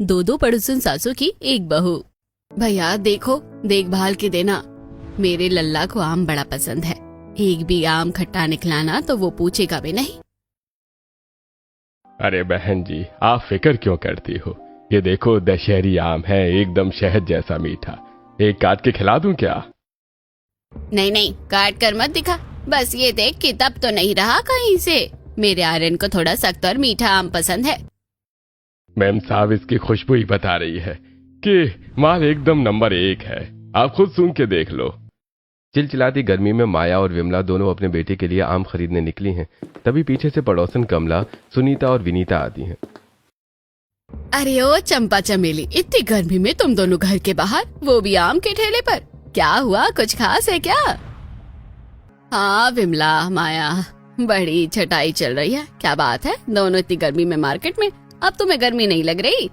दो दो पड़ोसन सासों की एक बहू। भैया देखो, देखभाल के देना, मेरे लल्ला को आम बड़ा पसंद है। एक भी आम खट्टा निकलाना तो वो पूछेगा भी नहीं। अरे बहन जी, आप फिक्र क्यों करती हो? ये देखो दशहरी आम है, एकदम शहद जैसा मीठा। एक काट के खिला दूं क्या? नहीं नहीं, काट कर मत दिखा, बस ये देख कि तब तो नहीं रहा कहीं से। मेरे आर्यन को थोड़ा सख्त और मीठा आम पसंद है। मैम साहब, इसकी खुशबू ही बता रही है कि माल एकदम नंबर 1 है। आप खुद सूंघ के देख लो। चिलचिलाती गर्मी में माया और विमला दोनों अपने बेटे के लिए आम खरीदने निकली हैं। तभी पीछे से पड़ोसन कमला, सुनीता और विनीता आती हैं। अरे ओ चंपा चमेली, इतनी गर्मी में तुम दोनों घर के बाहर, वो भी आम के ठेले पर। क्या हुआ, कुछ खास है क्या? हाँ विमला, माया, बड़ी छटाई चल रही है। क्या बात है, दोनों इतनी गर्मी में मार्केट में? अब तुम्हें गर्मी नहीं लग रही?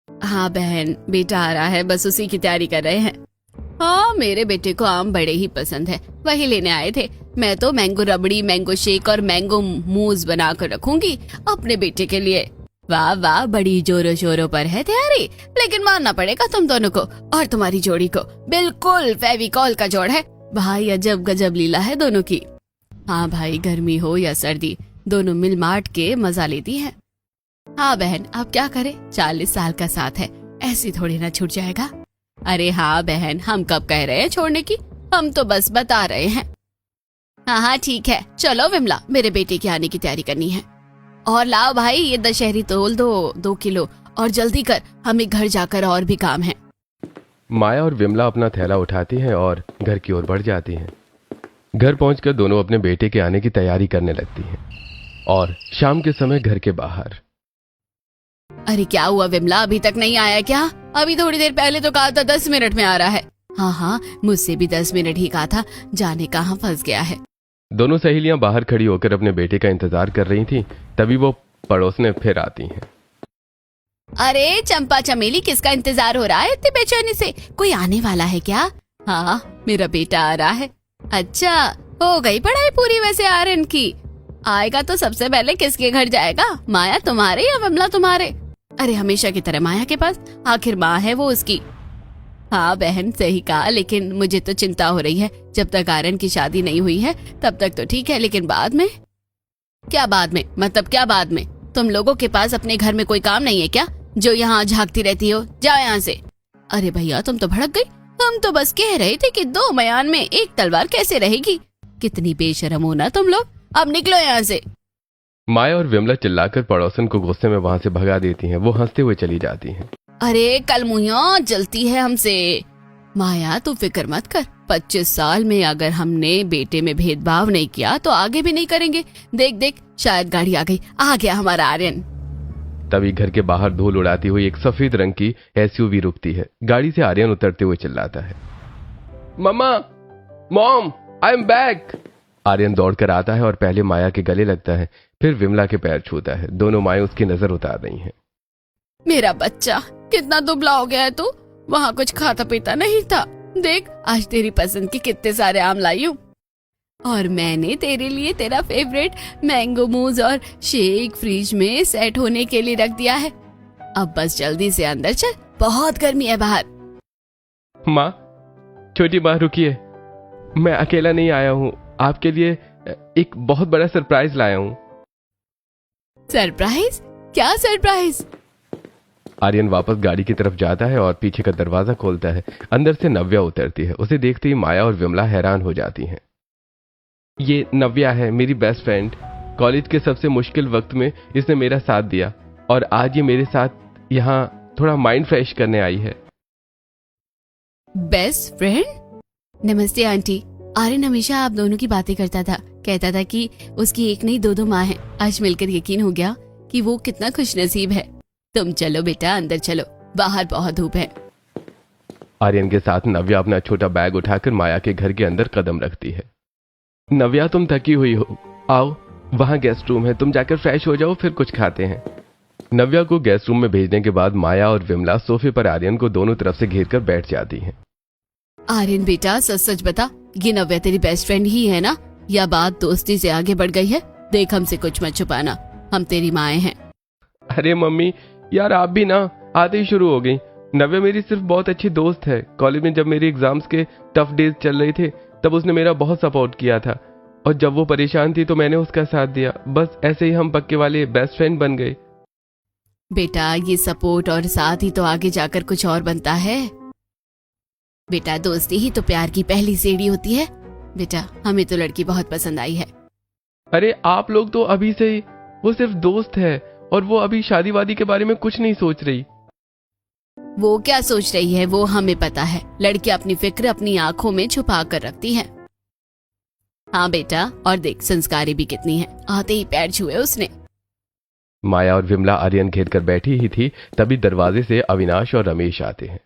हाँ बहन, बेटा आ रहा है, बस उसी की तैयारी कर रहे हैं। हाँ, मेरे बेटे को आम बड़े ही पसंद है, वही लेने आए थे। मैं तो मैंगो रबड़ी, मैंगो शेक और मैंगो मूज बना कर रखूंगी अपने बेटे के लिए। वाह वाह, बड़ी जोरों शोरों पर है तैयारी, लेकिन मानना पड़ेगा तुम दोनों को और तुम्हारी जोड़ी को, बिल्कुल फेविकॉल का जोड़ है भाई। अजब गजब लीला है दोनों की। हाँ भाई, गर्मी हो या सर्दी, दोनों मिल माट के मजा लेती हैं। हाँ बहन, अब क्या करे, 40 साल का साथ है, ऐसे थोड़ी ना छूट जाएगा। अरे हाँ बहन, हम कब कह रहे हैं छोड़ने की, हम तो बस बता रहे हैं। हाँ हाँ ठीक है, चलो विमला, मेरे बेटे के आने की तैयारी करनी है। और लाओ भाई, ये दशहरी तोल दो 2 किलो, और जल्दी कर, हमें घर जाकर और भी काम है। माया और विमला अपना थैला उठाती हैं और घर की ओर बढ़ जाती हैं। घर पहुंचकर दोनों अपने बेटे के आने की तैयारी करने लगती हैं। और शाम के समय घर के बाहर। अरे क्या हुआ विमला, अभी तक नहीं आया क्या? अभी थोड़ी देर पहले तो कहा था 10 मिनट में आ रहा है। हाँ हाँ, मुझसे भी 10 मिनट ही कहा था, जाने कहाँ फंस गया है। दोनों सहेलियां बाहर खड़ी होकर अपने बेटे का इंतजार कर रही थीं। तभी वो पड़ोसने फिर आती हैं। अरे चंपा चमेली, किसका इंतजार हो रहा है इतनी बेचैनी से? कोई आने वाला है क्या? हाँ, मेरा बेटा आ रहा है। अच्छा, हो गई पढ़ाई पूरी वैसे आर्यन की? आएगा तो सबसे पहले किसके घर जाएगा, माया तुम्हारे या विमला तुम्हारे? अरे हमेशा की तरह माया के पास, आखिर माँ है वो उसकी। हाँ बहन, सही कहा, लेकिन मुझे तो चिंता हो रही है। जब तक आर्यन की शादी नहीं हुई है तब तक तो ठीक है, लेकिन बाद में? क्या बाद में? मतलब क्या बाद में? तुम लोगों के पास अपने घर में कोई काम नहीं है क्या, जो यहाँ झांकती रहती हो? जाओ यहाँ से। अरे भैया, तुम तो भड़क गई। हम तो बस कह रहे थे कि 2 मयान में एक तलवार कैसे रहेगी। कितनी बेशरम हो ना तुम लोग, अब निकलो यहाँ से। माया और विमला चिल्लाकर पड़ोसन को गुस्से में वहां से भगा देती हैं। वो हंसते हुए चली जाती हैं। अरे कल मुहिया जलती है हमसे। माया तू फिक्र मत कर, 25 साल में अगर हमने बेटे में भेदभाव नहीं किया तो आगे भी नहीं करेंगे। देख देख, शायद गाड़ी आ गई, आ गया हमारा आर्यन। तभी घर के बाहर धूल उड़ाती हुई एक सफेद रंग की एसयूवी रुकती है। गाड़ी से आर्यन उतरते हुए चिल्लाता है, मम्मा, mom, I am back. Aryan दौड़कर आता है और पहले माया के गले लगता है, फिर विमला के पैर छूता है। दोनों माएं उसकी नजर उतार रही हैं। मेरा बच्चा कितना दुबला हो गया है तू, वहाँ कुछ खाता पीता नहीं था। देख, आज तेरी पसंद के कितने सारे आम लाई हूँ, और मैंने तेरे लिए तेरा फेवरेट मैंगो मूज और शेक फ्रिज में सेट होने के लिए रख दिया है। अब बस जल्दी से अंदर चल, बहुत गर्मी है बाहर। माँ, छोटी माँ रुकिए, मैं अकेला नहीं आया हूँ, आपके लिए एक बहुत बड़ा सरप्राइज लाया हूँ। सरप्राइज? क्या सरप्राइज? आर्यन वापस गाड़ी की तरफ जाता है और पीछे का दरवाजा खोलता है। अंदर से नव्या उतरती है। उसे देखते ही माया और विमला हैरान हो जाती हैं। ये नव्या है, मेरी बेस्ट फ्रेंड। कॉलेज के सबसे मुश्किल वक्त में इसने मेरा साथ दिया, और आज ये मेरे साथ यहाँ थोड़ा माइंड फ्रेश करने आई है। Best friend? नमस्ते आंटी। आर्यन हमेशा आप दोनों की बातें करता था, कहता था कि उसकी एक नहीं 2 माँ हैं। आज मिलकर यकीन हो गया कि वो कितना खुशनसीब है। तुम चलो बेटा, अंदर चलो, बाहर बहुत धूप है। आर्यन के साथ नव्या अपना छोटा बैग उठाकर माया के घर के अंदर कदम रखती है। नव्या, तुम थकी हुई हो, आओ, वहां गेस्ट रूम है, तुम जाकर फ्रेश हो जाओ, फिर कुछ खाते हैं। नव्या को गेस्ट रूम में भेजने के बाद माया और विमला सोफे पर आर्यन को दोनों तरफ से घेर कर बैठ जाती हैं। आर्यन बेटा, सच सच बता, ये नव्या तेरी बेस्ट फ्रेंड ही है ना, या बात दोस्ती से आगे बढ़ गई है? देख, हमसे कुछ मत छुपाना, हम तेरी माएँ हैं। अरे मम्मी, यार आप भी ना, आते ही शुरू हो गई। नव्या मेरी सिर्फ बहुत अच्छी दोस्त है। कॉलेज में जब मेरे एग्जाम्स के टफ डेज चल रहे थे तब उसने मेरा बहुत सपोर्ट किया था, और जब वो परेशान थी तो मैंने उसका साथ दिया। बस ऐसे ही हम पक्के वाले बेस्ट फ्रेंड बन गए। बेटा ये सपोर्ट और साथ ही तो आगे जाकर कुछ और बनता है। बेटा दोस्ती ही तो प्यार की पहली सीढ़ी होती है। बेटा हमें तो लड़की बहुत पसंद आई है। अरे आप लोग तो अभी से ही, वो सिर्फ दोस्त है और वो अभी शादी वादी के बारे में कुछ नहीं सोच रही। वो क्या सोच रही है वो हमें पता है। लड़की अपनी फिक्र अपनी आंखों में छुपा कर रखती है। हाँ बेटा, और देख संस्कारी भी कितनी है, आते ही पैर छुए उसने। माया और विमला आर्यन घेर कर बैठी ही थी, तभी दरवाजे से अविनाश और रमेश आते हैं।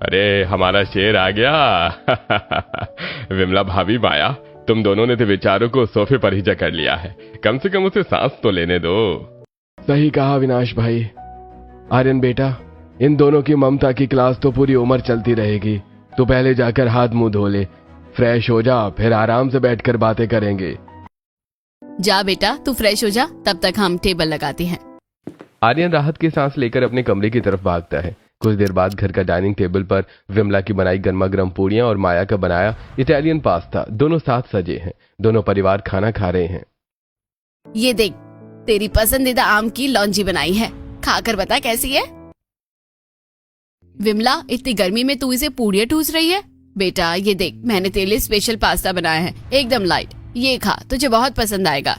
अरे हमारा शेर आ गया। विमला भाभी, माया, तुम दोनों ने तो बेचारों को सोफे पर ही जकड़ लिया है, कम से कम उसे सांस तो लेने दो। सही कहा अविनाश भाई। आर्यन बेटा, इन दोनों की ममता की क्लास तो पूरी उम्र चलती रहेगी। तू पहले जाकर हाथ मुंह धो ले, फ्रेश हो जा, फिर आराम से बैठकर बातें करेंगे। जा बेटा तू फ्रेश हो जा, तब तक हम टेबल लगाते हैं। आर्यन राहत की सांस लेकर अपने कमरे की तरफ भागता है। कुछ देर बाद घर का डाइनिंग टेबल पर विमला की बनाई गर्मा गर्म पूड़ियां और माया का बनाया इटालियन पास्ता दोनों साथ सजे हैं। दोनों परिवार खाना खा रहे हैं। ये देख, तेरी पसंदीदा आम की लौंजी बनाई है, खाकर बता कैसी है। विमला इतनी गर्मी में तू इसे पूड़ियां ठूस रही है। बेटा ये देख, मैंने तेरे लिए स्पेशल पास्ता बनाया है, एकदम लाइट। ये खा, तुझे बहुत पसंद आएगा।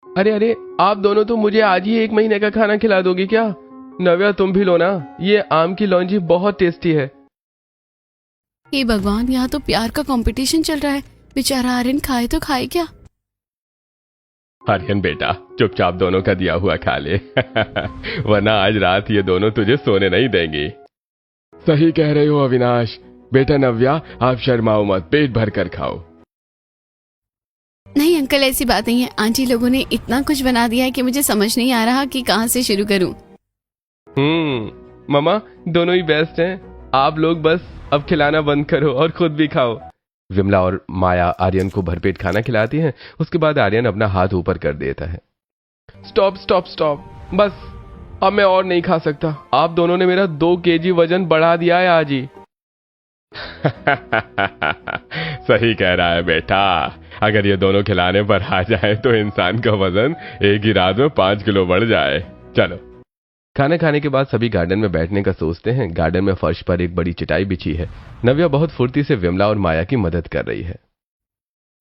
अरे अरे, आप दोनों तो मुझे आज ही 1 महीने का खाना खिला दोगे क्या? नव्या तुम भी लो ना, ये आम की लौंजी बहुत टेस्टी है। हे भगवान, यहाँ तो प्यार का कंपटीशन चल रहा है। बेचारा आर्यन खाए तो खाए क्या। आर्यन बेटा चुपचाप दोनों का दिया हुआ खा ले। वरना आज रात ये दोनों तुझे सोने नहीं देंगे। सही कह रहे हो अविनाश। बेटा नव्या, आप शर्माओ मत, पेट भर कर खाओ। नहीं अंकल, ऐसी बात नहीं है। आंटी लोगों ने इतना कुछ बना दिया है कि मुझे समझ नहीं आ रहा कि कहाँ से शुरू करूं। मामा दोनों ही बेस्ट हैं। आप लोग बस अब खिलाना बंद करो और खुद भी खाओ। विमला और माया आर्यन को भरपेट खाना खिलाती हैं। उसके बाद आर्यन अपना हाथ ऊपर कर देता है। स्टॉप स्टॉप स्टॉप, बस अब मैं और नहीं खा सकता। आप दोनों ने मेरा 2 kg वजन बढ़ा दिया है आज ही। सही कह रहा है बेटा। अगर ये दोनों खिलाने पर आ जाए तो इंसान का वजन एक ही रात में 5 किलो बढ़ जाए। चलो। खाना खाने के बाद सभी गार्डन में बैठने का सोचते हैं। गार्डन में फर्श पर एक बड़ी चटाई बिछी है। नव्या बहुत फुर्ती से विमला और माया की मदद कर रही है।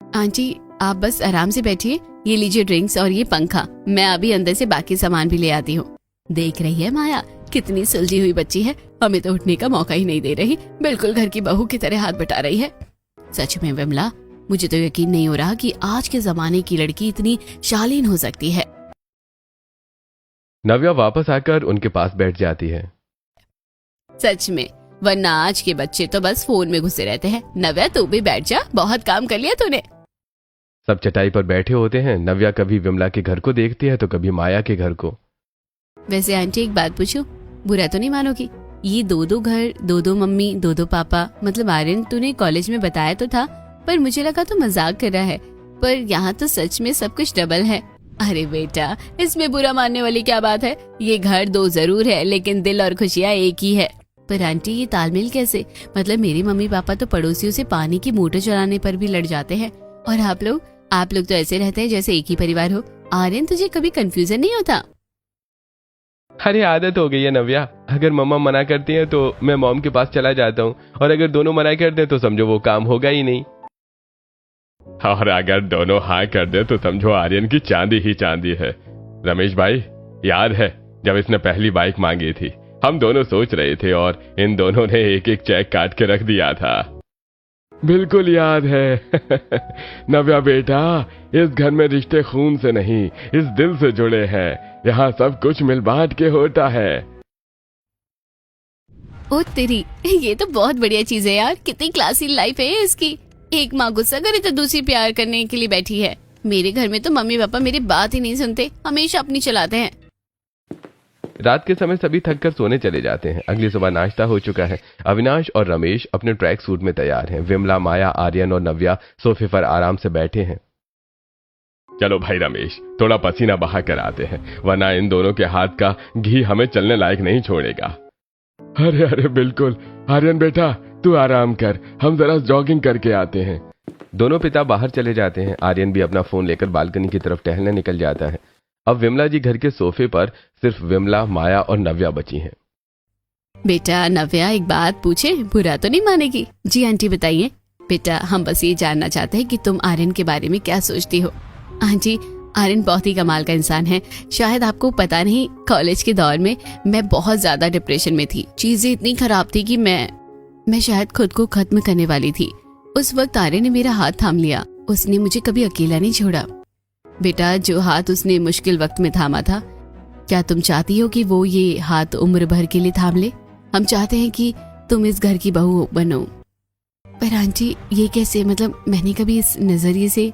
आंटी आप बस आराम से बैठिए, ये लीजिए ड्रिंक्स और ये पंखा, मैं अभी अंदर से बाकी सामान भी ले आती हूँ। देख रही है माया, कितनी सुलझी हुई बच्ची है, हमें तो उठने का मौका ही नहीं दे रही, बिल्कुल घर की बहू की तरह हाथ बटा रही है। सच में विमला, मुझे तो यकीन नहीं हो रहा कि आज के जमाने की लड़की इतनी शालीन हो सकती है। नव्या वापस आकर उनके पास बैठ जाती है। सच में, वरना आज के बच्चे तो बस फोन में घुसे रहते हैं। नव्या तू भी बैठ जा, बहुत काम कर लिया तूने। सब चटाई पर बैठे होते हैं। नव्या कभी विमला के घर को देखती है तो कभी माया के घर को। वैसे आंटी एक बात पूछूं, बुरा तो नहीं मानोगी? ये 2-2 घर, 2-2 मम्मी, 2-2 पापा, मतलब आर्यन तूने कॉलेज में बताया तो था, पर मुझे लगा तो मजाक कर रहा है, पर यहाँ तो सच में सब कुछ डबल है। अरे बेटा, इसमें बुरा मानने वाली क्या बात है? ये घर 2 जरूर है, लेकिन दिल और खुशियाँ एक ही है। पर आंटी ये तालमेल कैसे? मतलब मेरे मम्मी पापा तो पड़ोसियों से पानी की मोटर चलाने पर भी लड़ जाते हैं, और आप लोग तो ऐसे रहते हैं जैसे एक ही परिवार हो। आर्यन तुझे कभी कंफ्यूजन नहीं होता? अरे आदत हो गई है नव्या। अगर मम्मा मना करती हैं तो मैं मॉम के पास चला जाता हूँ, और अगर दोनों मना करते हैं तो समझो वो काम होगा ही नहीं। और अगर दोनों हाँ कर दे तो समझो आर्यन की चांदी ही चांदी है। रमेश भाई, याद है जब इसने पहली बाइक मांगी थी, हम दोनों सोच रहे थे और इन दोनों ने एक चेक काट के रख दिया था। बिल्कुल याद है। नव्या बेटा, इस घर में रिश्ते खून से नहीं, इस दिल से जुड़े हैं। यहाँ सब कुछ मिल बांट के होता है। ओ तेरी, ये तो बहुत बढ़िया चीज है यार। कितनी क्लासी लाइफ है इसकी। एक माँ गुस्सा करे तो दूसरी प्यार करने के लिए बैठी है। मेरे घर में तो मम्मी पापा मेरी बात ही नहीं सुनते, हमेशा अपनी चलाते हैं। रात के समय सभी थक कर सोने चले जाते हैं। अगली सुबह नाश्ता हो चुका है। अविनाश और रमेश अपने ट्रैक सूट में तैयार हैं। विमला, माया, आर्यन और नव्या सोफे पर आराम से बैठे हैं। चलो भाई रमेश, थोड़ा पसीना बहा कर आते हैं, वरना इन दोनों के हाथ का घी हमें चलने लायक नहीं छोड़ेगा। अरे अरे बिल्कुल, आर्यन बेटा तू आराम कर, हम जरा जॉगिंग करके आते हैं। दोनों पिता बाहर चले जाते हैं। आर्यन भी अपना फोन लेकर बालकनी की तरफ टहलने निकल जाता है। अब विमला जी घर के सोफे पर सिर्फ विमला, माया और नव्या बची हैं। बेटा नव्या, एक बात पूछे, बुरा तो नहीं मानेगी? जी आंटी बताइए। बेटा हम बस ये जानना चाहते हैं कि तुम आर्यन के बारे में क्या सोचती हो। आंटी, आर्यन बहुत ही कमाल का इंसान है। शायद आपको पता नहीं, कॉलेज के दौर में मैं बहुत ज्यादा डिप्रेशन में थी। चीजें इतनी खराब थी कि मैं शायद खुद को खत्म करने वाली थी। उस वक्त आर्यन ने मेरा हाथ थाम लिया। उसने मुझे कभी अकेला नहीं छोड़ा। बेटा जो हाथ उसने मुश्किल वक्त में थामा था, क्या तुम चाहती हो कि वो ये हाथ उम्र भर के लिए थाम ले? हम चाहते हैं कि तुम इस घर की बहू बनो। पर आंटी ये कैसे? मतलब मैंने कभी इस नजरिए से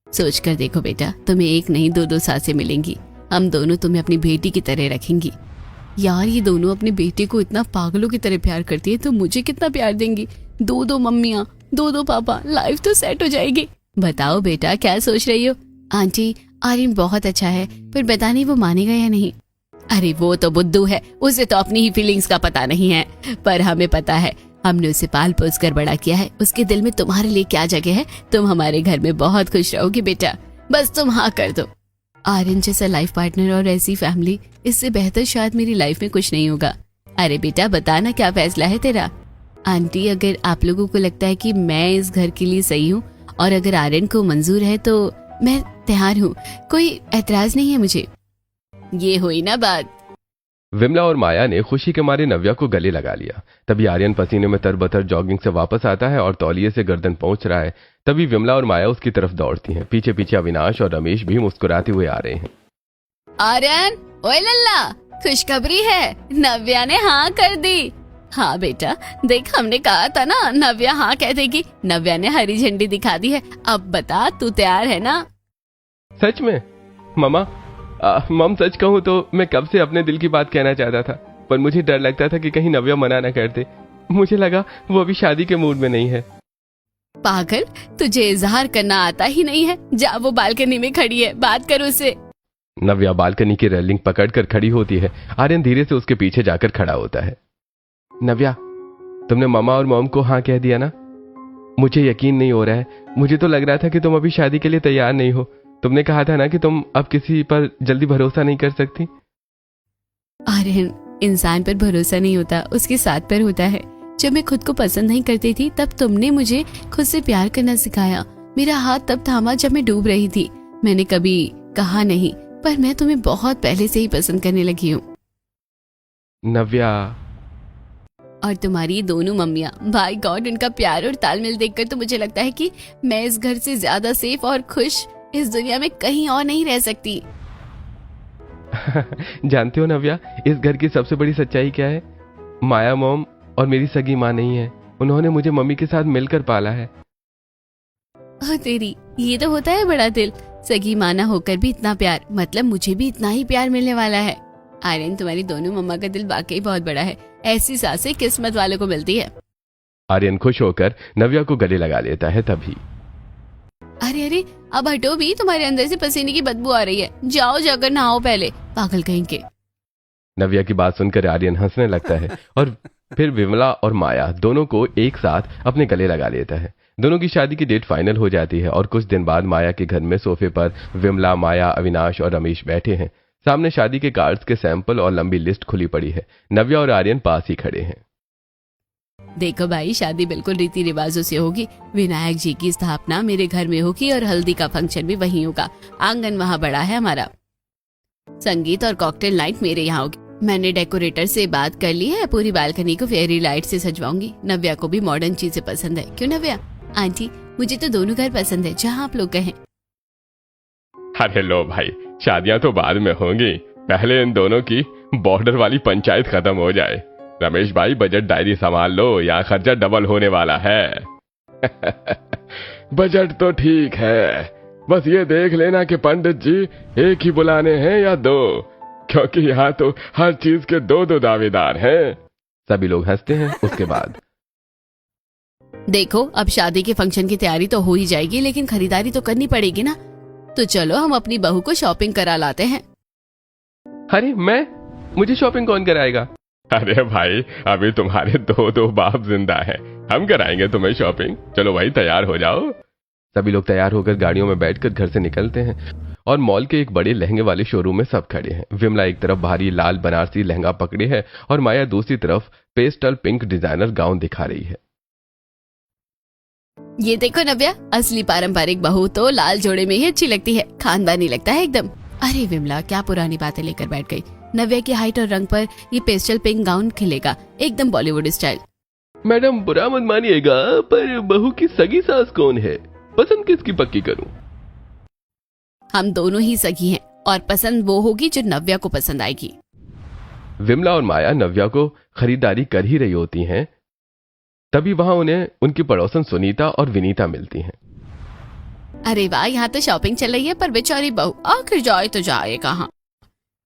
सोच कर देखो बेटा, तुम्हें एक नहीं दो सांसें मिलेंगी। हम दोनों तुम्हें अपनी बेटी की तरह रखेंगी। यार ये दोनों अपने बेटे को इतना पागलों की तरह प्यार करती है, तो मुझे कितना प्यार देंगी। दो मम्मियाँ, दो पापा, लाइफ तो सेट हो जाएगी। बताओ बेटा क्या सोच रही हो? आंटी आर्यन बहुत अच्छा है, पर पता नहीं वो मानेगा या नहीं। अरे वो तो बुद्धू है, उसे तो अपनी ही फीलिंग्स का पता नहीं है, पर हमें पता है। हमने उसे पाल पोस कर बड़ा किया है। उसके दिल में तुम्हारे लिए क्या जगह है। तुम हमारे घर में बहुत खुश रहोगी बेटा, बस तुम हाँ कर दो। आर्यन जैसा लाइफ पार्टनर और ऐसी फैमिली, इससे बेहतर शायद मेरी लाइफ में कुछ नहीं होगा। अरे बेटा बताना क्या फैसला है तेरा? आंटी अगर आप लोगों को लगता है कि मैं इस घर के लिए सही हूँ और अगर आर्यन को मंजूर है तो मैं तैयार हूँ, कोई एतराज नहीं है मुझे। ये हुई ना बात। विमला और माया ने खुशी के मारे नव्या को गले लगा लिया। तभी आर्यन पसीने में तरबतर जॉगिंग से वापस आता है और तौलिए से गर्दन पहुंच रहा है। तभी विमला और माया उसकी तरफ दौड़ती हैं। पीछे पीछे अविनाश और रमेश भी मुस्कुराते हुए आ रहे हैं। आर्यन, ओए लल्ला, खुशखबरी है, नव्या ने हाँ कर दी। हाँ बेटा देख, हमने कहा था ना नव्या हाँ कह देगी। नव्या ने हरी झंडी दिखा दी है। अब बता तू तैयार है ना? सच में मामा, मम सच कहूँ तो मैं कब से अपने दिल की बात कहना चाहता था, पर मुझे डर लगता था कि कहीं नव्या मना न कर दे। मुझे लगा वो अभी शादी के मूड में नहीं है। पागल, तुझे इजहार करना आता ही नहीं है। जा वो बालकनी में खड़ी है, बात कर उससे। नव्या बालकनी की रेलिंग पकड़कर खड़ी होती है। आर्यन धीरे से उसके पीछे जाकर खड़ा होता है। नव्या, तुमने मामा और मॉम को हाँ कह दिया ना? मुझे यकीन नहीं हो रहा है। मुझे तो लग रहा था कि तुम अभी शादी के लिए तैयार नहीं हो। तुमने कहा था ना कि तुम अब किसी पर जल्दी भरोसा नहीं कर सकती। आर्यन, इंसान पर भरोसा नहीं होता, उसके साथ पर होता है। जब मैं खुद को पसंद नहीं करती थी तब तुमने मुझे खुद से प्यार करना सिखाया। मेरा हाथ तब थामा जब मैं डूब रही थी। मैंने कभी कहा नहीं, पर मैं तुम्हें बहुत पहले से ही पसंद करने लगी हूँ। नव्या और तुम्हारी दोनों मम्मियाँ, भाई गॉड, उनका प्यार और तालमेल देखकर तो मुझे लगता है कि मैं इस घर से ज्यादा सेफ और खुश इस दुनिया में कहीं और नहीं रह सकती। जानते हो नव्या, इस घर की सबसे बड़ी सच्चाई क्या है? माया मॉम और मेरी सगी माँ नहीं है। उन्होंने मुझे मम्मी के साथ मिलकर पाला है। तेरी, ये तो होता है बड़ा दिल। सगी माँ ना होकर भी इतना प्यार, मतलब मुझे भी इतना ही प्यार मिलने वाला है। आर्यन, तुम्हारी दोनों मम्मा का दिल वाकई बहुत बड़ा है। ऐसी सासें किस्मत वालों को मिलती है। आर्यन खुश होकर नव्या को गले लगा लेता है। तभी अरे अरे, अब हटो भी, तुम्हारे अंदर से पसीने की बदबू आ रही है। जाओ जाकर नहाओ पहले, पागल कहीं के। नव्या की बात सुनकर आर्यन हंसने लगता है और फिर विमला और माया दोनों को एक साथ अपने गले लगा लेता है। दोनों की शादी की डेट फाइनल हो जाती है और कुछ दिन बाद माया के घर में सोफे पर विमला, माया, अविनाश और रमेश बैठे हैं। सामने शादी के कार्ड्स के सैंपल और लंबी लिस्ट खुली पड़ी है। नव्या और आर्यन पास ही खड़े हैं। देखो भाई, शादी बिल्कुल रीति रिवाजों से होगी। विनायक जी की स्थापना मेरे घर में होगी और हल्दी का फंक्शन भी वहीं होगा। आंगन वहाँ बड़ा है हमारा। संगीत और कॉकटेल नाइट मेरे यहाँ होगी। मैंने डेकोरेटर से बात कर ली है, पूरी बालकनी को फेयरी लाइट से सजवाऊंगी। नव्या को भी मॉडर्न चीजें पसंद है। क्यों नव्या? आंटी, मुझे तो दोनों घर पसंद है, जहाँ आप लोग कहें। अरे लो भाई, शादियां तो बाद में होंगी, पहले इन दोनों की बॉर्डर वाली पंचायत खत्म हो जाए। रमेश भाई, बजट डायरी संभाल लो, यहाँ खर्चा डबल होने वाला है। बजट तो ठीक है, बस ये देख लेना कि पंडित जी एक ही बुलाने हैं या दो, क्योंकि यहाँ तो हर चीज के दो दो दावेदार हैं। सभी लोग हंसते हैं। उसके बाद देखो, अब शादी के फंक्शन की तैयारी तो हो ही जाएगी, लेकिन खरीदारी तो करनी पड़ेगी ना। तो चलो हम अपनी बहू को शॉपिंग करा लाते हैं। अरे मुझे शॉपिंग कौन कराएगा? अरे भाई, अभी तुम्हारे दो बाप जिंदा हैं, हम कराएंगे तुम्हें शॉपिंग। चलो भाई, तैयार हो जाओ। सभी लोग तैयार होकर गाड़ियों में बैठकर घर से निकलते हैं और मॉल के एक बड़े लहंगे वाले शोरूम में सब खड़े हैं। विमला एक तरफ भारी लाल बनारसी लहंगा पकड़े है और माया दूसरी तरफ पेस्टल पिंक डिजाइनर गाउन दिखा रही है। ये देखो नव्या, असली पारंपरिक बहू तो लाल जोड़े में ही अच्छी लगती है, खानदानी लगता है एकदम। अरे विमला, क्या पुरानी बातें लेकर बैठ गई। नव्या की हाइट और रंग पर ये पेस्टल पिंक गाउन खिलेगा, एकदम बॉलीवुड स्टाइल। मैडम, बुरा मत मानिएगा, पर बहू की सगी सास कौन है? पसंद किसकी पक्की करूं? हम दोनों ही सगी हैं और पसंद वो होगी जो नव्या को पसंद आएगी। विमला और माया नव्या को खरीदारी कर ही रही होती हैं, तभी वहां उन्हें उनकी पड़ोसन सुनीता और विनीता मिलती हैं। अरे वाह, यहाँ तो शॉपिंग चल रही है, पर बेचारी बहू आखिर जाए तो जाए कहाँ।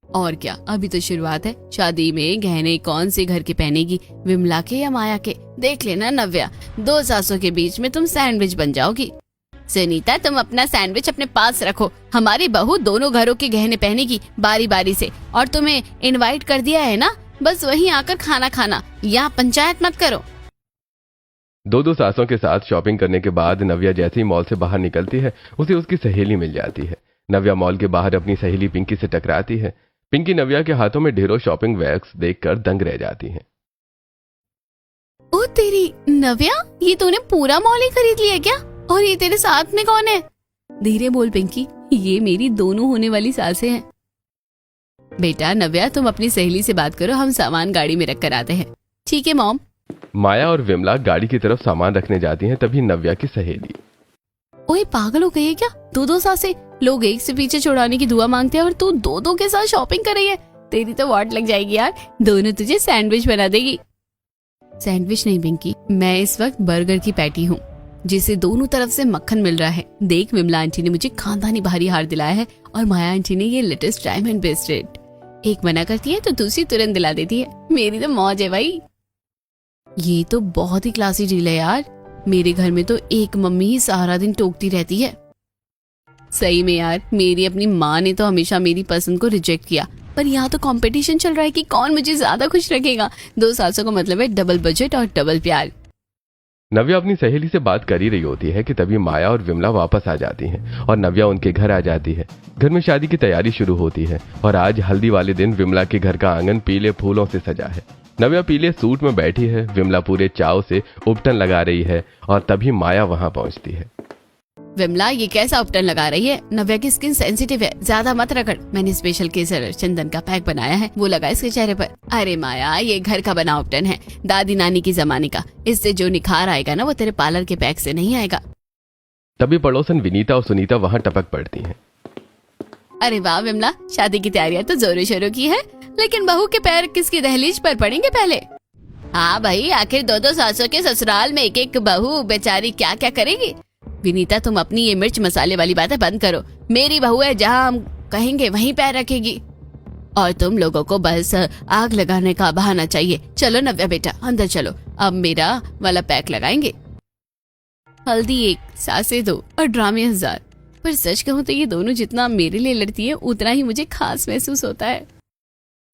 और क्या, अभी तो शुरुआत है। शादी में गहने कौन से घर के पहनेगी, विमला के या माया के? देख लेना नव्या, दो सासों के बीच में तुम सैंडविच बन जाओगी। सुनीता, तुम अपना सैंडविच अपने पास रखो। हमारी बहू दोनों घरों के गहने पहनेगी बारी बारी से, और तुम्हें इनवाइट कर दिया है ना, बस वहीं आकर खाना खाना, यहाँ पंचायत मत करो। दो सासों के साथ शॉपिंग करने के बाद नव्या जैसे ही मॉल से बाहर निकलती है, उसे उसकी सहेली मिल जाती है। नव्या मॉल के बाहर अपनी सहेली पिंकी से टकराती है। पिंकी नव्या के हाथों में ढेरों शॉपिंग बैग्स देखकर दंग रह जाती है। ओ तेरी नव्या, ये तूने पूरा मॉल ही खरीद लिया क्या? और ये तेरे साथ में कौन है? धीरे बोल पिंकी, ये मेरी दोनों होने वाली सासें हैं। बेटा नव्या, तुम अपनी सहेली से बात करो, हम सामान गाड़ी में रख कर आते हैं। ठीक है मॉम। माया और विमला गाड़ी की तरफ सामान रखने जाती हैं, तभी नव्या की सहेली, ओए पागल हो गई है क्या? दो सासें, लोग एक से पीछे छुड़ाने की दुआ मांगते हैं और तू दो के साथ शॉपिंग कर रही है। तेरी तो वाट लग जाएगी यार, दोनों तुझे सैंडविच बना देगी। सैंडविच नहीं पिंकी, मैं इस वक्त बर्गर की पैटी हूँ, जिसे दोनों तरफ से मक्खन मिल रहा है। देख, विमला आंटी ने मुझे खानदानी भारी हार दिलाया है और माया आंटी ने ये लेटेस्ट डायमंड ब्रेसलेट। एक मना करती है तो दूसरी तुरंत दिला देती है। मेरी तो मौज है भाई। ये तो बहुत ही क्लासी डील है यार। मेरे घर में तो एक मम्मी ही सारा दिन टोकती रहती है। सही में यार, मेरी अपनी माँ ने तो हमेशा मेरी पसंद को रिजेक्ट किया, पर यहाँ तो कंपटीशन चल रहा है कि कौन मुझे ज्यादा खुश रखेगा। दो सासों का मतलब है डबल बजट और डबल प्यार। नव्या अपनी सहेली से बात कर ही रही होती है कि तभी माया और विमला वापस आ जाती हैं और नव्या उनके घर आ जाती है। घर में शादी की तैयारी शुरू होती है और आज हल्दी वाले दिन विमला के घर का आंगन पीले फूलों से सजा है। नव्या पीले सूट में बैठी है, विमला पूरे चाव से उपटन लगा रही है और तभी माया वहां पहुंचती है। विमला, ये कैसा उपटन लगा रही है? नव्या की स्किन सेंसिटिव है, ज्यादा मत रगड़। मैंने स्पेशल केसर चंदन का पैक बनाया है, वो लगा इसके चेहरे पर। अरे माया, ये घर का बना उपटन है, दादी नानी की जमाने का। इससे जो निखार आएगा ना, वो तेरे पार्लर के पैक से नहीं आएगा। तभी पड़ोसन विनीता और सुनीता वहां टपक पड़ती हैं। अरे वाह विमला, शादी की तैयारियां तो जोरों शोरों की है, लेकिन बहू के पैर किसकी दहलीज पर पड़ेंगे पहले? हाँ भाई, आखिर दो सासों के ससुराल में एक एक बहू बेचारी क्या क्या करेगी। विनीता, तुम अपनी ये मिर्च मसाले वाली बातें बंद करो। मेरी बहू है, जहाँ हम कहेंगे वहीं पैर रखेगी, और तुम लोगों को बस आग लगाने का बहाना चाहिए। चलो नव्या बेटा, अंदर चलो, अब मेरा वाला पैक लगाएंगे। हल्दी 1, सासे 2 और ड्रामे 1000। पर सच कहूँ तो ये दोनों जितना मेरे लिए लड़ती है, उतना ही मुझे खास महसूस होता है।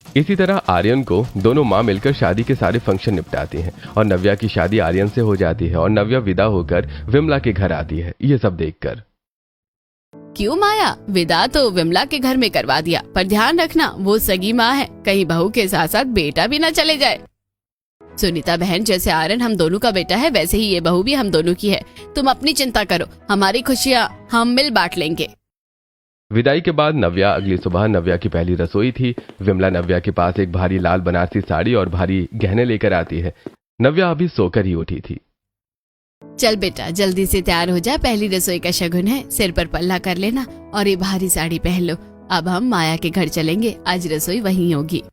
इसी तरह आर्यन को दोनों माँ मिलकर शादी के सारे फंक्शन निपटाती हैं और नव्या की शादी आर्यन से हो जाती है और नव्या विदा होकर विमला के घर आती है। ये सब देखकर, क्यों माया, विदा तो विमला के घर में करवा दिया, पर ध्यान रखना वो सगी माँ है, कहीं बहू के साथ साथ बेटा भी न चले जाए। सुनीता बहन, जैसे आर्यन हम दोनों का बेटा है, वैसे ही ये बहू भी हम दोनों की है। तुम अपनी चिंता करो, हमारी खुशियाँ हम मिल बांट लेंगे। विदाई के बाद नव्या अगली सुबह नव्या की पहली रसोई थी। विमला नव्या के पास एक भारी लाल बनारसी साड़ी और भारी गहने लेकर आती है। नव्या अभी सोकर ही उठी थी। चल बेटा, जल्दी से तैयार हो जा, पहली रसोई का शगुन है। सिर पर पल्ला कर लेना और ये भारी साड़ी पहन लो। अब हम माया के घर चलेंगे, आज रसोई वहीं होगी।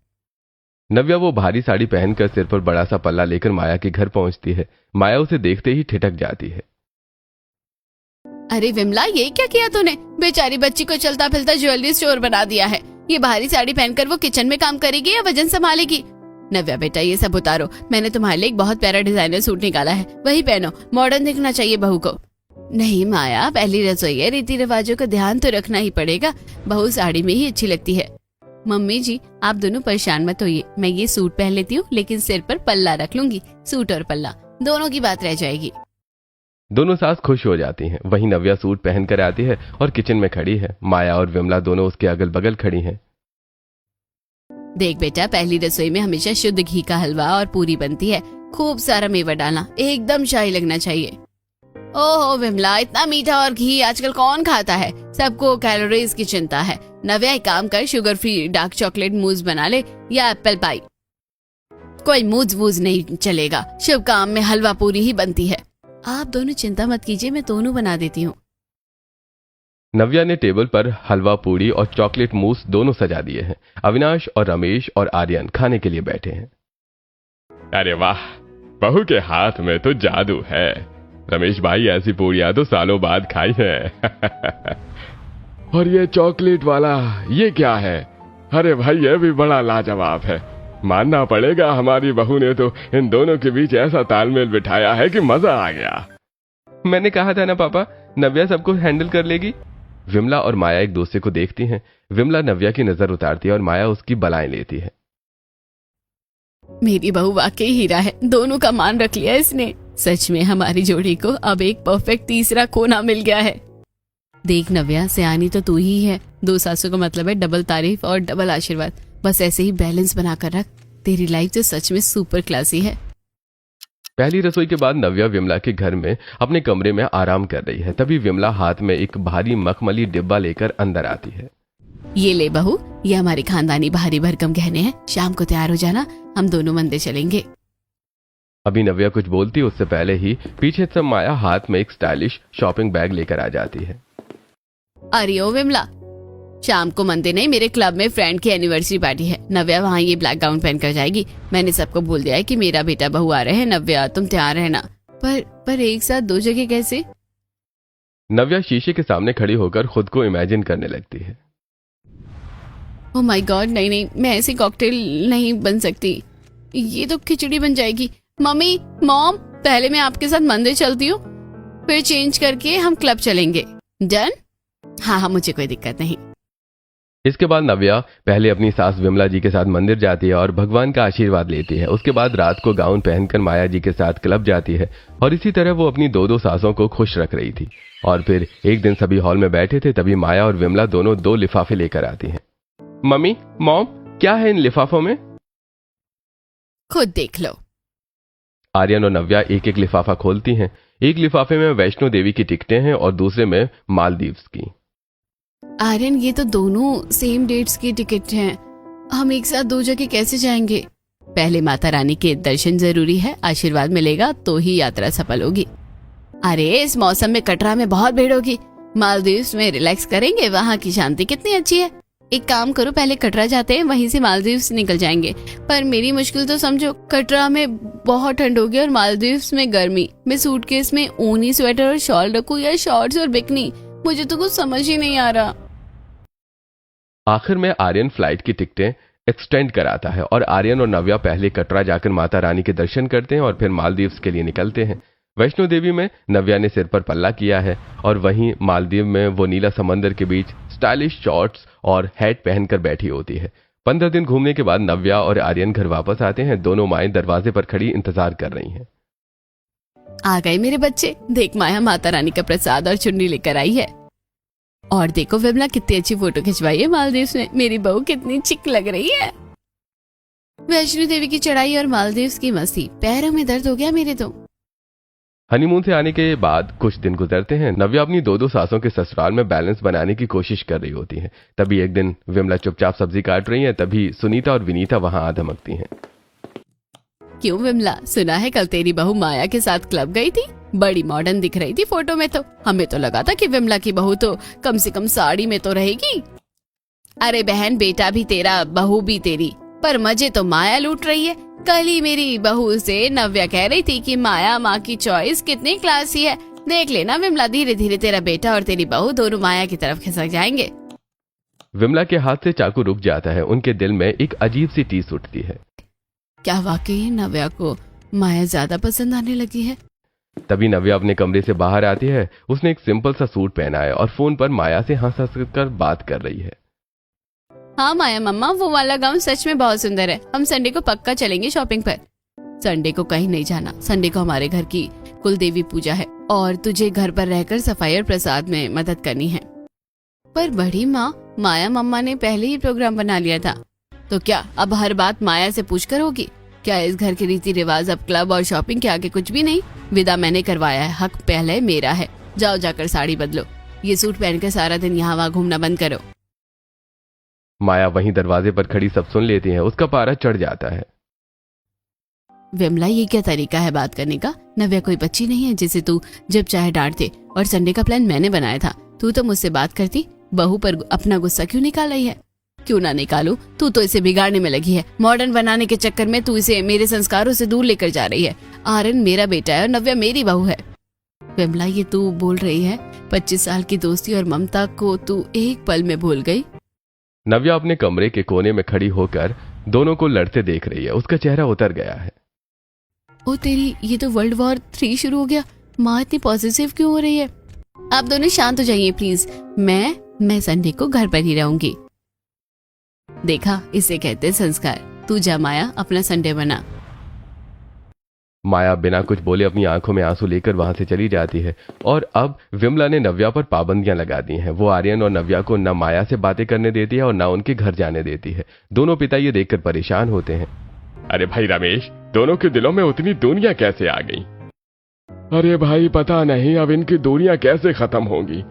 नव्या वो भारी साड़ी पहनकर सिर पर बड़ा सा पल्ला लेकर माया के घर पहुंचती है। माया उसे देखते ही ठिठक जाती है। अरे विमला, ये क्या किया तूने? बेचारी बच्ची को चलता फिरता ज्वेलरी स्टोर बना दिया है। ये भारी साड़ी पहनकर वो किचन में काम करेगी या वजन संभालेगी? नव्या बेटा, ये सब उतारो, मैंने तुम्हारे लिए एक बहुत प्यारा डिजाइनर सूट निकाला है, वही पहनो, मॉडर्न दिखना चाहिए बहू को। नहीं माया, पहली रसोई है, रीति रिवाजों का ध्यान तो रखना ही पड़ेगा। बहू साड़ी में ही अच्छी लगती है। मम्मी जी आप दोनों परेशान मत होइए, मैं ये सूट पहन लेती हूँ, लेकिन सिर पर पल्ला रख लूंगी। सूट और पल्ला दोनों की बात रह जाएगी। दोनों सास खुश हो जाती हैं। वहीं नव्या सूट पहन कर आती है और किचन में खड़ी है। माया और विमला दोनों उसके अगल बगल खड़ी हैं। देख बेटा, पहली रसोई में हमेशा शुद्ध घी का हलवा और पूरी बनती है। खूब सारा मेवा डालना, एकदम शाही लगना चाहिए। ओहो विमला, इतना मीठा और घी आजकल कौन खाता है? सबको कैलोरीज की चिंता है। नव्या एक काम कर, शुगर फ्री डार्क चॉकलेट मूज बना ले या एप्पल पाई। कोई मूज वूज नहीं चलेगा, शुभ काम में हलवा पूरी ही बनती है। आप दोनों चिंता मत कीजिए, मैं दोनों बना देती हूँ। नव्या ने टेबल पर हलवा पूड़ी और चॉकलेट मूस दोनों सजा दिए हैं। अविनाश और रमेश और आर्यन खाने के लिए बैठे हैं। अरे वाह, बहू के हाथ में तो जादू है। रमेश भाई ऐसी पूड़ियां तो सालों बाद खाई है। और ये चॉकलेट वाला ये क्या है? अरे भाई ये भी बड़ा लाजवाब है। मानना पड़ेगा हमारी बहू ने तो इन दोनों के बीच ऐसा तालमेल बिठाया है कि मजा आ गया। मैंने कहा था ना पापा, नव्या सबको हैंडल कर लेगी। विमला और माया एक दूसरे को देखती हैं। विमला नव्या की नजर उतारती है और माया उसकी बलाएं लेती है। मेरी बहू वाकई हीरा है, दोनों का मान रख लिया इसने। सच में हमारी जोड़ी को अब एक परफेक्ट तीसरा कोना मिल गया है। देख नव्या, सियानी तो तू ही है। दो सासों का मतलब है डबल तारीफ और डबल आशीर्वाद। बस ऐसे ही बैलेंस बनाकर रख। तेरी लाइफ तो सच में सुपर क्लासी है। पहली रसोई के बाद नव्या विमला के घर में अपने कमरे में आराम कर रही है। तभी विमला हाथ में एक भारी मखमली डिब्बा लेकर अंदर आती है। ये ले बहू, ये हमारे खानदानी भारी भरकम गहने हैं। शाम को तैयार हो जाना, हम दोनों मंदिर चलेंगे। अभी नव्या कुछ बोलती उससे पहले ही पीछे से माया हाथ में एक स्टाइलिश शॉपिंग बैग लेकर आ जाती है। अरे ओ विमला, शाम को मंदिर नहीं, मेरे क्लब में फ्रेंड की एनिवर्सरी पार्टी है। नव्या वहाँ ये ब्लैक गाउन पहनकर जाएगी। मैंने सबको बोल दिया है कि मेरा बेटा बहू आ रहे हैं। नव्या तुम तैयार रहना। पर एक साथ दो जगह कैसे? नव्या शीशे के सामने खड़ी होकर खुद को इमेजिन करने लगती है। ओह माय गॉड, नहीं, मैं ऐसी कॉकटेल नहीं बन सकती। ये तो खिचड़ी बन जाएगी। मम्मी, मॉम, पहले मैं आपके साथ मंदिर चलती हूँ, फिर चेंज करके हम क्लब चलेंगे। डन? हाँ, मुझे कोई दिक्कत नहीं। इसके बाद नव्या पहले अपनी सास विमला जी के साथ मंदिर जाती है और भगवान का आशीर्वाद लेती है। उसके बाद रात को गाउन पहनकर माया जी के साथ क्लब जाती है और इसी तरह वो अपनी दो सासों को खुश रख रही थी। और फिर एक दिन सभी हॉल में बैठे थे, तभी माया और विमला दोनों 2 लिफाफे लेकर आती हैं। मम्मी, मॉम, क्या है इन लिफाफों में? खुद देख लो। आर्यन और नव्या एक एक लिफाफा खोलती हैं। एक लिफाफे में वैष्णो देवी की टिकटें हैं और दूसरे में मालदीव्स की। आर्यन, ये तो दोनों सेम डेट्स की टिकट हैं। हम एक साथ दो जगह कैसे जाएंगे? पहले माता रानी के दर्शन जरूरी है, आशीर्वाद मिलेगा तो ही यात्रा सफल होगी। अरे इस मौसम में कटरा में बहुत भीड़ होगी। मालदीव्स में रिलैक्स करेंगे, वहाँ की शांति कितनी अच्छी है। एक काम करो, पहले कटरा जाते हैं, वहीं से मालदीव्स निकल जाएंगे। पर मेरी मुश्किल तो समझो, कटरा में बहुत ठंड होगी और मालदीव्स में गर्मी। मैं सूटकेस में ऊनी स्वेटर और शॉल रखूं या शॉर्ट्स और बिकनी? मुझे तो कुछ समझ ही नहीं आ रहा। आखिर में आर्यन फ्लाइट की टिकटें एक्सटेंड कराता है और आर्यन और नव्या पहले कटरा जाकर माता रानी के दर्शन करते हैं और फिर मालदीव्स के लिए निकलते हैं। वैष्णो देवी में नव्या ने सिर पर पल्ला किया है और वहीं मालदीव में वो नीला समंदर के बीच स्टाइलिश शॉर्ट्स और हैट पहनकर बैठी होती है। 15 दिन घूमने के बाद नव्या और आर्यन घर वापस आते हैं। दोनों माएं दरवाजे पर खड़ी इंतजार कर रही हैं। आ गए मेरे बच्चे। देख माया, माता रानी का प्रसाद और चुन्नी लेकर आई है। और देखो विमला, कितनी अच्छी फोटो खिंचवाई है मालदीव्स में। मेरी बहू कितनी चिक लग रही है। वैष्णो देवी की चढ़ाई और मालदीव्स की मस्ती, पैरों में दर्द हो गया मेरे तो। हनीमून से आने के बाद कुछ दिन गुजरते हैं। नव्या अपनी दो सासों के ससुराल में बैलेंस बनाने की कोशिश कर रही होती है। तभी एक दिन विमला चुपचाप सब्जी काट रही है। तभी सुनीता और विनीता वहां आ धमकती हैं। क्यों विमला, सुना है कल तेरी बहू माया के साथ क्लब गई थी? बड़ी मॉडर्न दिख रही थी फोटो में तो। हमें तो लगा था कि विमला की बहू तो कम से कम साड़ी में तो रहेगी। अरे बहन, बेटा भी तेरा, बहू भी तेरी, पर मजे तो माया लूट रही है। कल ही मेरी बहू से नव्या कह रही थी कि माया माँ की चॉइस कितनी क्लासी है। देख लेना विमला, धीरे धीरे तेरा बेटा और तेरी बहू दोनों माया की तरफ खिसक जाएंगे। विमला के हाथ से चाकू रुक जाता है। उनके दिल में एक अजीब सी टीस उठती है। क्या वाकई नव्या को माया ज्यादा पसंद आने लगी है? तभी नव्या अपने कमरे से बाहर आती है। उसने एक सिंपल सा सूट पहना है और फोन पर माया से हंस हंस कर बात कर रही है। हाँ माया मम्मा, वो वाला गाउन सच में बहुत सुंदर है। हम संडे को पक्का चलेंगे शॉपिंग पर। संडे को कहीं नहीं जाना। संडे को हमारे घर की कुल देवी पूजा है और तुझे घर पर रहकर सफाई और प्रसाद में मदद करनी है। पर बड़ी माँ, माया मम्मा ने पहले ही प्रोग्राम बना लिया था, तो क्या अब हर बात माया से पूछकर होगी? क्या इस घर के रीति रिवाज अब क्लब और शॉपिंग के आगे कुछ भी नहीं? विदा मैंने करवाया है, हक पहले मेरा है। जाओ जाकर साड़ी बदलो, ये सूट पहनकर सारा दिन यहाँ वहाँ घूमना बंद करो। माया वहीं दरवाजे पर खड़ी सब सुन लेती है। उसका पारा चढ़ जाता है। विमला, ये क्या तरीका है बात करने का? नव्या कोई बच्ची नहीं है जिसे तू जब चाहे डांट दे। और संडे का प्लान मैंने बनाया था, तू तो मुझसे बात करती। बहू पर अपना गुस्सा क्यों निकाल रही है? क्यों ना निकालू, तू तो इसे बिगाड़ने में लगी है। मॉडर्न बनाने के चक्कर में तू इसे मेरे संस्कारों से दूर लेकर जा रही है। आर्यन मेरा बेटा है और नव्या मेरी बहू है। विमला, ये तू बोल रही है? 25 साल की दोस्ती और ममता को तू एक पल में भूल गई? नव्या अपने कमरे के कोने में खड़ी होकर दोनों को लड़ते देख रही है। उसका चेहरा उतर गया है। ओ तेरी, ये तो वर्ल्ड वॉर 3 शुरू हो गया। माँ इतनी पॉजिटिव क्यों हो रही है? आप दोनों शांत हो जाइए प्लीज। मैं संडे को घर पर ही रहूंगी। देखा, इसे कहते हैं संस्कार। तू जा माया, अपना संडे बना। माया बिना कुछ बोले अपनी आंखों में आंसू लेकर वहां से चली जाती है। और अब विमला ने नव्या पर पाबंदियां लगा दी हैं। वो आर्यन और नव्या को न माया से बातें करने देती है और न उनके घर जाने देती है। दोनों पिता ये देखकर परेशान होते हैं। अरे भाई रमेश, दोनों के दिलों में उतनी दूरियां कैसे आ गई? अरे भाई पता नहीं अब इनकी दूरियां कैसे खत्म होंगी।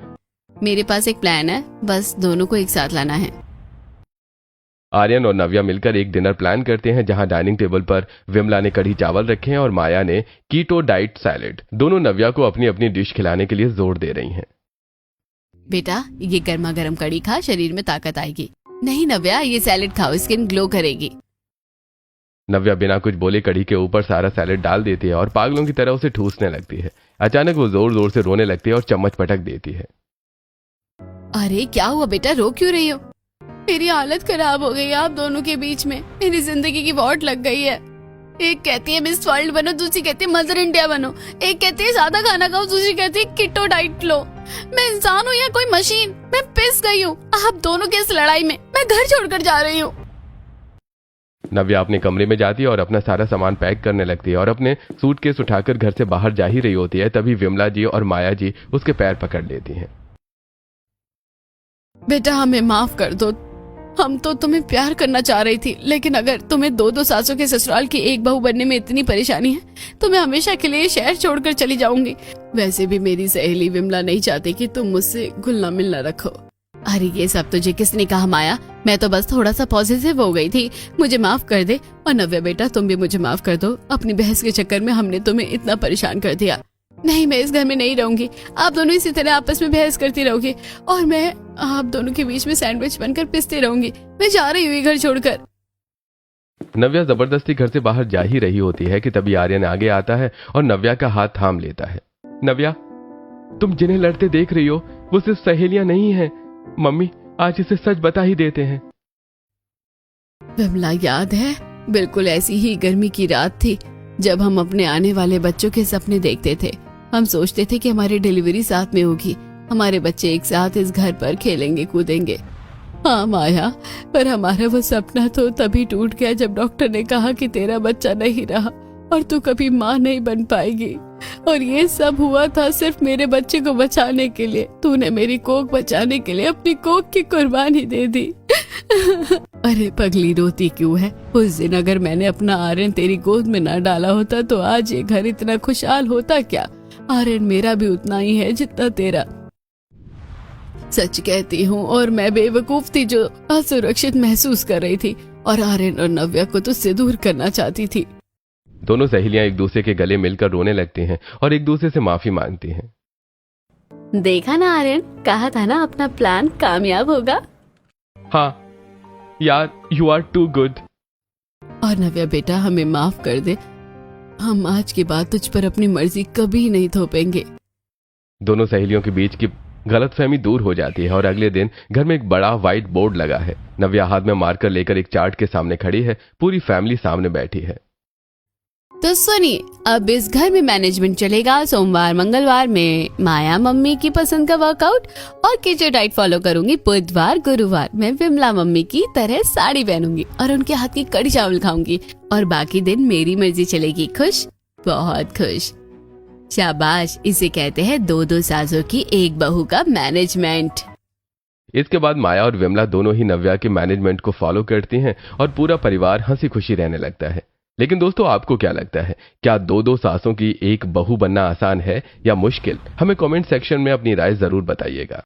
मेरे पास एक प्लान है, बस दोनों को एक साथ लाना है। आर्यन और नव्या मिलकर एक डिनर प्लान करते हैं, जहां डाइनिंग टेबल पर विमला ने कढ़ी चावल रखे हैं और माया ने कीटो डाइट सैलेड। दोनों नव्या को अपनी अपनी डिश खिलाने के लिए जोर दे रही हैं। बेटा, ये गर्मा गर्म कढ़ी खा, शरीर में ताकत आएगी। नहीं नव्या, ये सैलेड खाओ, स्किन ग्लो करेगी। नव्या बिना कुछ बोले कढ़ी के ऊपर सारा सैलेड डाल देती है और पागलों की तरह उसे ठूसने लगती है। अचानक वो जोर जोर से रोने लगती है और चम्मच पटक देती है। अरे क्या हुआ बेटा, रो क्यों रही हो? मेरी हालत खराब हो गई है आप दोनों के बीच में। मेरी जिंदगी की वॉट लग गई है। एक कहती है मिस वर्ल्ड बनो, दूसरी कहती है मदर इंडिया बनो। एक कहती है सादा खाना खाओ, दूसरी कहती है कीटो डाइट लो। मैं इंसान हूँ या कोई मशीन? मैं पिस गई हूँ आप दोनों की इस लड़ाई में। मैं घर छोड़कर जा रही हूँ। नव्या अपने कमरे में जाती है और अपना सारा सामान पैक करने लगती है और अपने सूटकेस उठाकर घर से बाहर जा ही रही होती है। तभी विमला जी और माया जी उसके पैर पकड़ लेती हैं। बेटा, हमें माफ कर दो। हम तो तुम्हें प्यार करना चाह रही थी, लेकिन अगर तुम्हें 2-2 सासों के ससुराल की एक बहू बनने में इतनी परेशानी है तो मैं हमेशा के लिए शहर छोड़कर चली जाऊंगी। वैसे भी मेरी सहेली विमला नहीं चाहती कि तुम मुझसे घुलना मिलना रखो। अरे ये सब तुझे किसने कहा माया? मैं तो बस थोड़ा सा पॉजिटिव हो गई थी। मुझे माफ कर दे। और नव्या बेटा, तुम भी मुझे माफ कर दो। अपनी बहस के चक्कर में हमने तुम्हें इतना परेशान कर दिया। नहीं, मैं इस घर में नहीं रहूंगी। आप दोनों इसी तरह आपस में बहस करती रहोगी और मैं आप दोनों के बीच में सैंडविच बनकर पिसती रहूंगी। मैं जा रही हूँ घर छोड़कर। नव्या जबरदस्ती घर से बाहर जा ही रही होती है कि तभी आर्यन आगे आता है और नव्या का हाथ थाम लेता है। नव्या, तुम जिन्हें लड़ते देख रही हो वो सिर्फ सहेलियां नहीं हैं। मम्मी आज इसे सच बता ही देते हैं। विमला, याद है बिल्कुल ऐसी ही गर्मी की रात थी जब हम अपने आने वाले बच्चों के सपने देखते थे। हम सोचते थे कि हमारी डिलीवरी साथ में होगी, हमारे बच्चे एक साथ इस घर पर खेलेंगे कूदेंगे। हाँ माया, पर हमारा वो सपना तो तभी टूट गया जब डॉक्टर ने कहा कि तेरा बच्चा नहीं रहा और तू कभी माँ नहीं बन पाएगी। और ये सब हुआ था सिर्फ मेरे बच्चे को बचाने के लिए। तूने मेरी कोख बचाने के लिए अपनी कोख की कुर्बानी दे दी। अरे पगली, रोती क्यों है? उस दिन अगर मैंने अपना आर्यन तेरी गोद में ना डाला होता तो आज ये घर इतना खुशहाल होता क्या? आर्यन मेरा भी उतना ही है जितना तेरा। सच कहती हूँ, और मैं बेवकूफ थी जो असुरक्षित महसूस कर रही थी और आर्यन और नव्या को तुझसे दूर करना चाहती थी। दोनों सहेलियां एक दूसरे के गले मिलकर रोने लगती हैं और एक दूसरे से माफी मांगती हैं। देखा ना आर्यन, कहा था ना अपना प्लान कामयाब होगा। हाँ यार, यू आर टू गुड। और नव्या बेटा, हमें माफ कर दे। हम आज के बाद तुझ पर अपनी मर्जी कभी नहीं थोपेंगे। दोनों सहेलियों के बीच की गलतफहमी दूर हो जाती है और अगले दिन घर में एक बड़ा व्हाइट बोर्ड लगा है। नव्या हाथ में मार्कर लेकर एक चार्ट के सामने खड़ी है। पूरी फैमिली सामने बैठी है। तो सुनिए, अब इस घर में मैनेजमेंट चलेगा। सोमवार मंगलवार में माया मम्मी की पसंद का वर्कआउट और किचन डाइट फॉलो करूंगी। बुधवार गुरुवार मैं विमला मम्मी की तरह साड़ी पहनूंगी और उनके हाथ की कढ़ी चावल खाऊंगी। और बाकी दिन मेरी मर्जी चलेगी। खुश, बहुत खुश। शाबाश, इसे कहते हैं दो सासों की एक बहू का मैनेजमेंट। इसके बाद माया और विमला दोनों ही नव्या के मैनेजमेंट को फॉलो करती हैं और पूरा परिवार हंसी खुशी रहने लगता है। लेकिन दोस्तों, आपको क्या लगता है, क्या दो सासों की एक बहू बनना आसान है या मुश्किल? हमें कमेंट सेक्शन में अपनी राय जरूर बताइएगा।